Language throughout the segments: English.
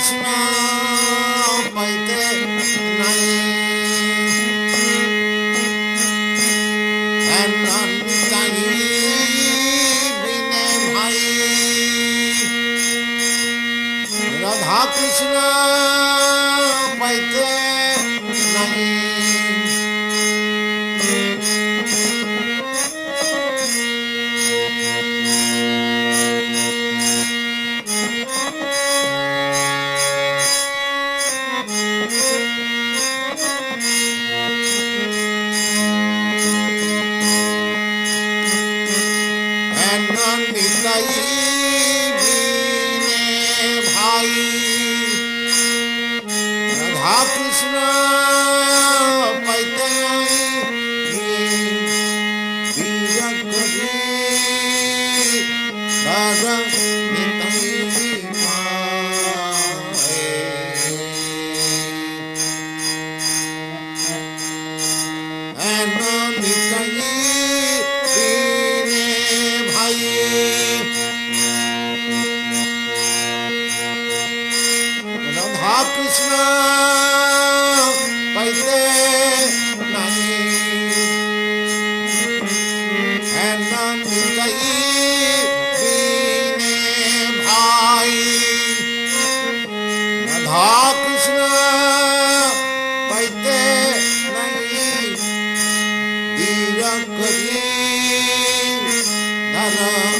Krishna paite nahi Nitāi bine bhai Radha Krishna paite nahi Nitāi bine bhai Radha Krishna paite nahi Radha Nitāi Krishna paite nahi Nitāi bine bhai Radha Krishna paite nahi Dira kari dhara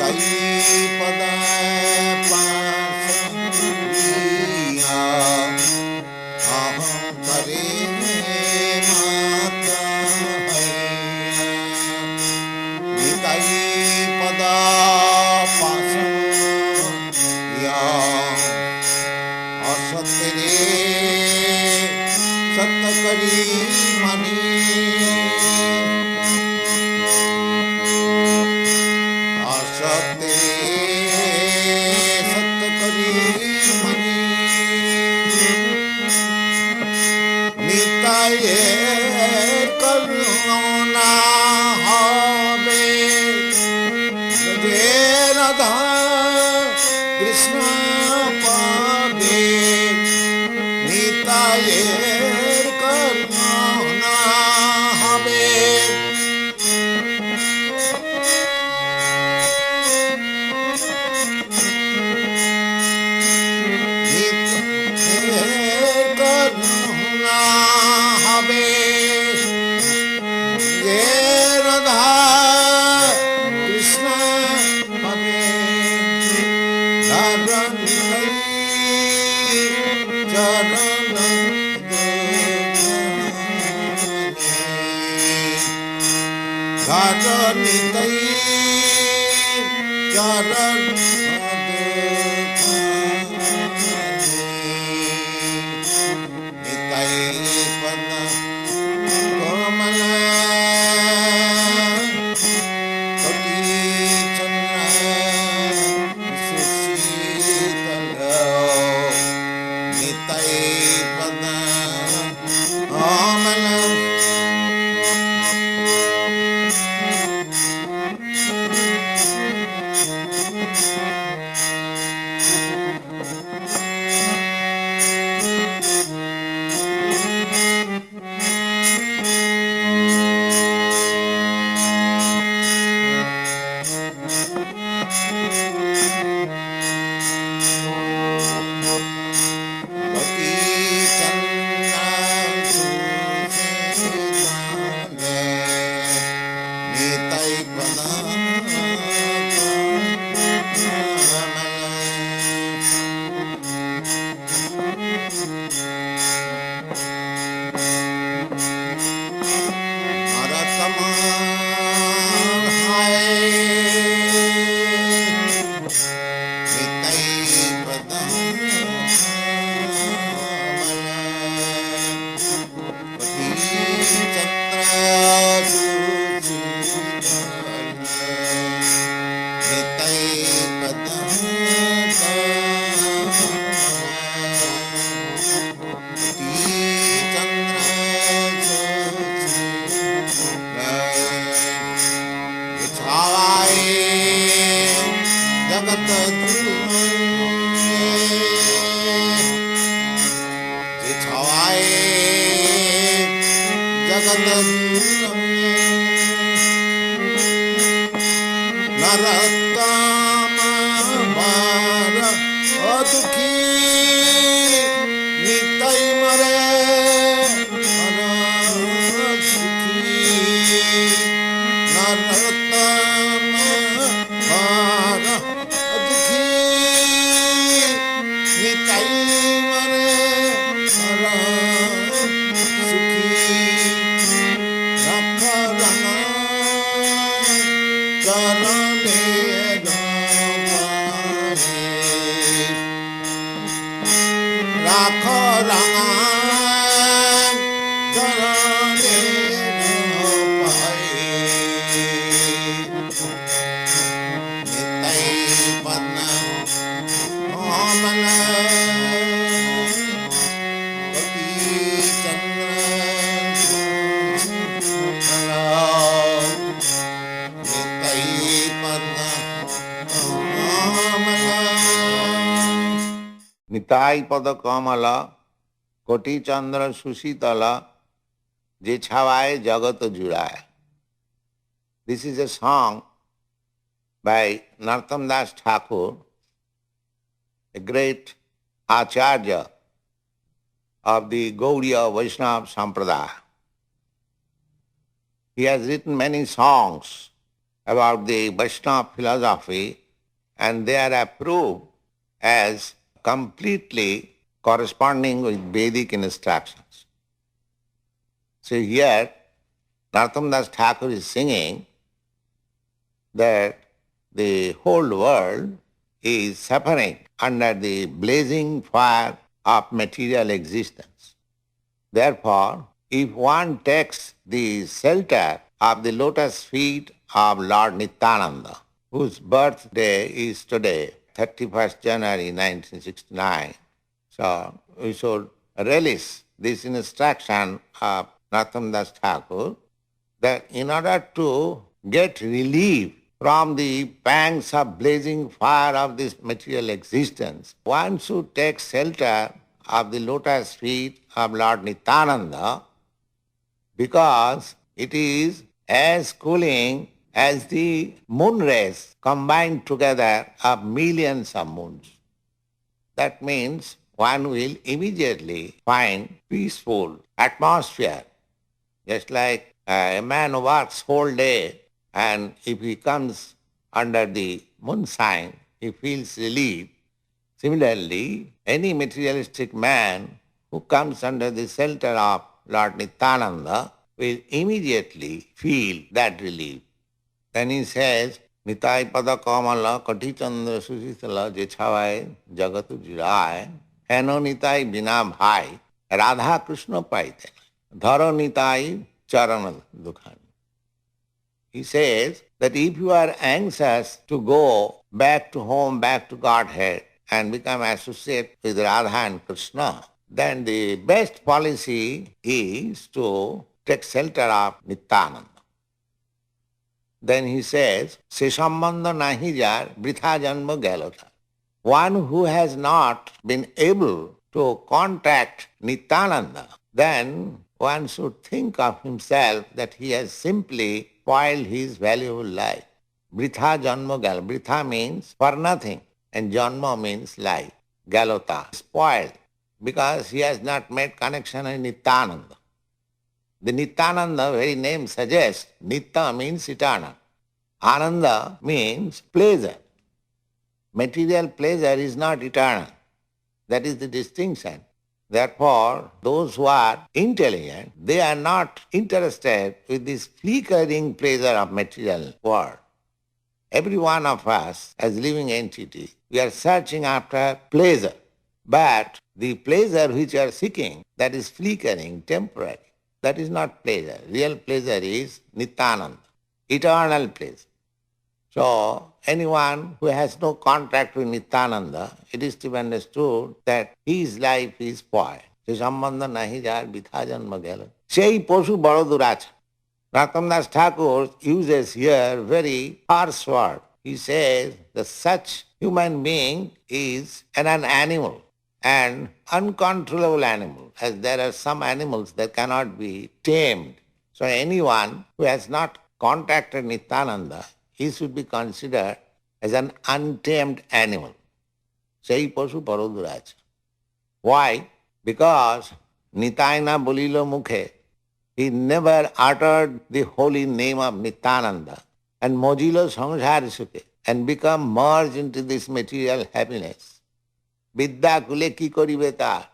pada pasaniya aham kare mata hai. Nitāi pada pasaniya asatere satakari mani. Karuna habe Radha Krishna pabe Nitāi karuna habe. Nitāi charan Nitāi pada kamala koti chandra susitala. Nitāi pada kamala Nitāi pada kamala koti chandra susitala je chhavaye jagat judaye. This is a song by Nityānanda Thakur, a great acharya of the Gaudiya Vaisnava Sampradaya. He has written many songs about the Vaishnava philosophy, and they are approved as completely corresponding with Vedic instructions. So here, Narottam Das Thakur is singing that the whole world is suffering under the blazing fire of material existence. Therefore, if one takes the shelter of the lotus feet of Lord Nityānanda, whose birthday is today, 31st January 1969, so we should relish this instruction of Narottam Das Thakur that in order to get relief from the pangs of blazing fire of this material existence, one should take shelter of the lotus feet of Lord Nityānanda, because it is as cooling as the moon rays combined together of millions of moons. That means one will immediately find peaceful atmosphere, just like a man works whole day, and if he comes under the moonshine, he feels relief. Similarly, any materialistic man who comes under the shelter of Lord Nityānanda will immediately feel that relief. Then he says, Nitāi pada kamala kati chandra susitala jechhavai jagatu jirai heno Nitāi bina bhai Radha Krishna paite dharo Nitāi charana dukhani. He says that if you are anxious to go back to home, back to Godhead, and become associated with Radha and Krishna, then the best policy is to take shelter of Nityānanda. Then he says, Se sambandha nahi jar vritha janma galota. One who has not been able to contact Nityānanda, then one should think of himself that he has simply spoiled his valuable life. Vritha janma gal. Vritha means for nothing, and janma means life. Galota, spoiled, because he has not made connection with Nityānanda. The Nityānanda very name suggests Nitya means eternal. Ananda means pleasure. Material pleasure is not eternal. That is the distinction. Therefore, those who are intelligent, they are not interested with this flickering pleasure of material world. Every one of us, as living entity, we are searching after pleasure. But the pleasure which you are seeking, that is flickering, temporary. That is not pleasure. Real pleasure is Nityānanda, eternal pleasure. So, anyone who has no contact with Nityānanda, it is to be understood that his life is spoiled. Se sambandha nahi jar vitha janma gala. Sei posu baro duracha. Narottam Das Thakur uses here very harsh word. He says that such human being is an animal, an uncontrollable animal, as there are some animals that cannot be tamed. So anyone who has not contacted Nityānanda, he should be considered as an untamed animal. Sei pasu paroduracha. Why? Because Nitāi na bolilo mukhe, he never uttered the holy name of Nityānanda and mojilo samsara sukhe and become merged into this material happiness. Vidya kule ki koribe tar.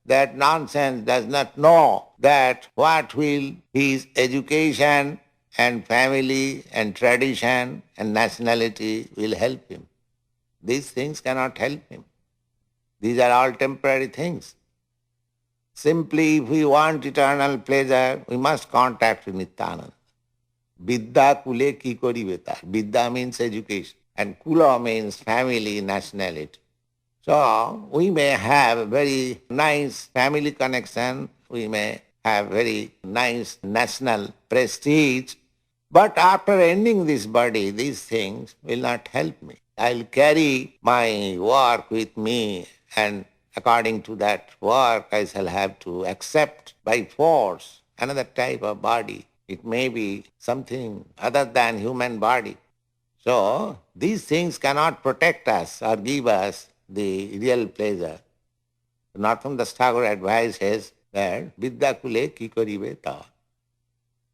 That nonsense does not know that what will his education and family and tradition and nationality will help him. These things cannot help him. These are all temporary things. Simply, if we want eternal pleasure, we must contact with Nityānanda. Vidya kule ki koribe tar. Vidya means education, and kula means family, nationality. So, we may have very nice family connection, we may have very nice national prestige, but after ending this body, these things will not help me. I'll carry my work with me, and according to that work, I shall have to accept by force another type of body. It may be something other than human body. So, these things cannot protect us or give us the real pleasure. Narottam Das Thakur advises that Vidya kule ki karibe ta.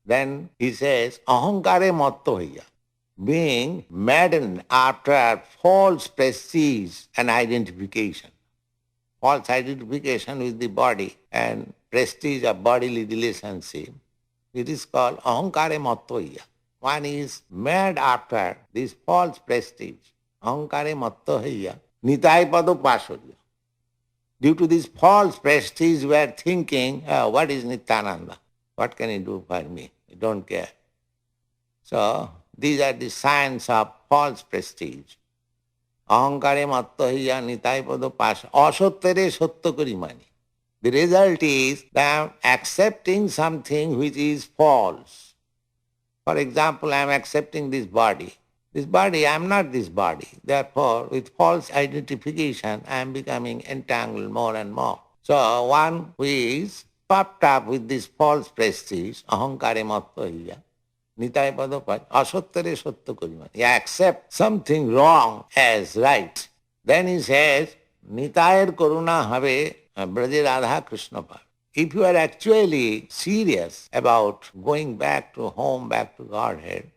Then he says, ahankare matto hoya, being maddened after false prestige and identification. False identification with the body and prestige of bodily relationship. It is called ahankare matto hoya. One is mad after this false prestige. Ahankare matto hoya. Nitāi pado pasurya. Due to this false prestige, we are thinking, what is Nityānanda? What can he do for me? I don't care. So, these are the signs of false prestige. Ahankare matto hiya nitai pado pasha. Asottere sotto kori mani. The result is that I am accepting something which is false. For example, I am accepting this body. This body, I am not this body. Therefore, with false identification, I am becoming entangled more and more. So, one who is puffed up with this false prestige, ahankare matto hiya, nitai pado pasha, asottere sotto kori mani. He accepts something wrong as right. Then he says, Nitāir karuna have braje Radha Krishna par. If you are actually serious about going back to home, back to Godhead,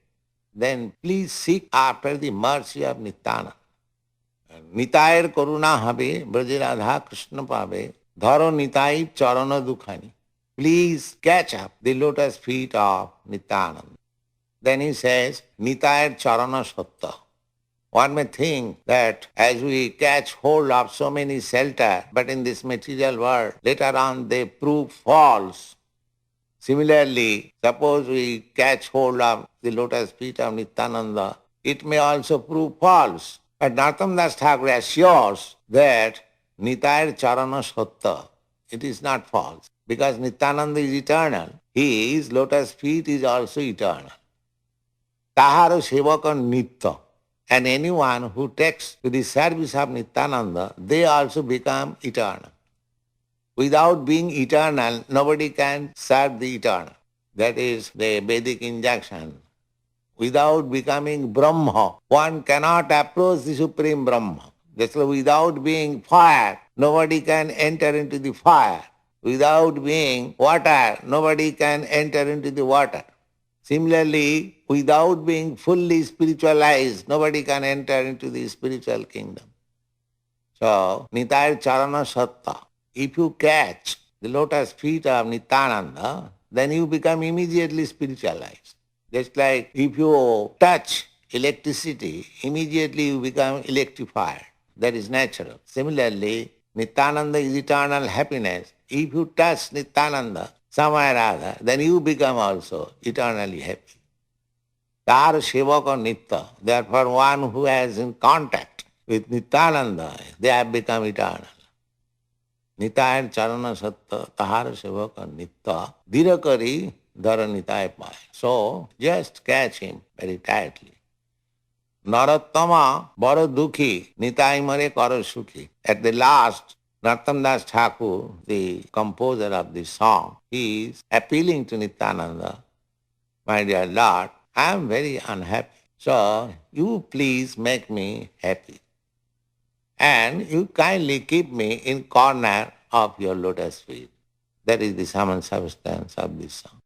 then please seek after the mercy of Nityānanda. Nitāir karuna have braje Radha Krishna pave, dharo Nitāi charana dukhani. Please catch up the lotus feet of Nityānanda. Then he says, Nitāir charana satta. One may think that as we catch hold of so many shelter, but in this material world, later on they prove false. Similarly, suppose we catch hold of the lotus feet of Nityānanda, it may also prove false. But Nityānanda Thakur assures that Nitāir charana satta, it is not false. Because Nityānanda is eternal, his lotus feet is also eternal. Tahara sevaka nitya. And anyone who takes to the service of Nityānanda, they also become eternal. Without being eternal, nobody can serve the eternal. That is the Vedic injunction. Without becoming Brahma, one cannot approach the Supreme Brahma. Just like without being fire, nobody can enter into the fire. Without being water, nobody can enter into the water. Similarly, without being fully spiritualized, nobody can enter into the spiritual kingdom. So, Nitāir charana satta. If you catch the lotus feet of Nityānanda, then you become immediately spiritualized. Just like if you touch electricity, immediately you become electrified. That is natural. Similarly, Nityānanda is eternal happiness. If you touch Nityānanda, somewhere or other, then you become also eternally happy. Tar sevaka nitya. Therefore, one who has in contact with Nityānanda, they have become eternal. Nitāir charana satta tahara sevaka nitya dhirakari dhara Nitāi pai. So, just catch him very tightly. Narottama bara dukhi Nitāi mare kara sukhi. At the last, Narottam Thakur, the composer of this song, he is appealing to Nityānanda, my dear Lord, I am very unhappy. So you please make me happy. And you kindly keep me in corner of your lotus feet. That is the sum and substance of this song.